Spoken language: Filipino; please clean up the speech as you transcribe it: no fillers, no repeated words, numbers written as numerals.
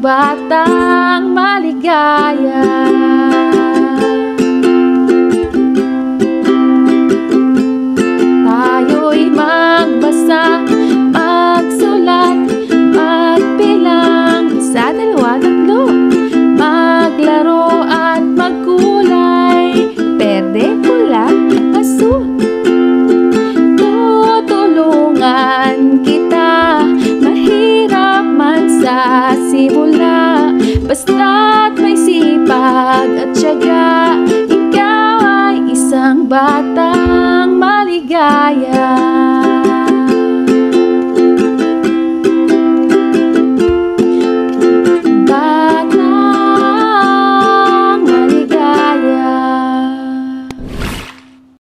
isang batang maligaya. Tayo'y magbasa, magsulat, magbilang, 1, 2, 3, maglaro at magkulay, berde, pula, asul. Tutulungan kita, mahirap man sa simula, basta't may sipag at tiyaga, ikaw ay isang batang maligaya.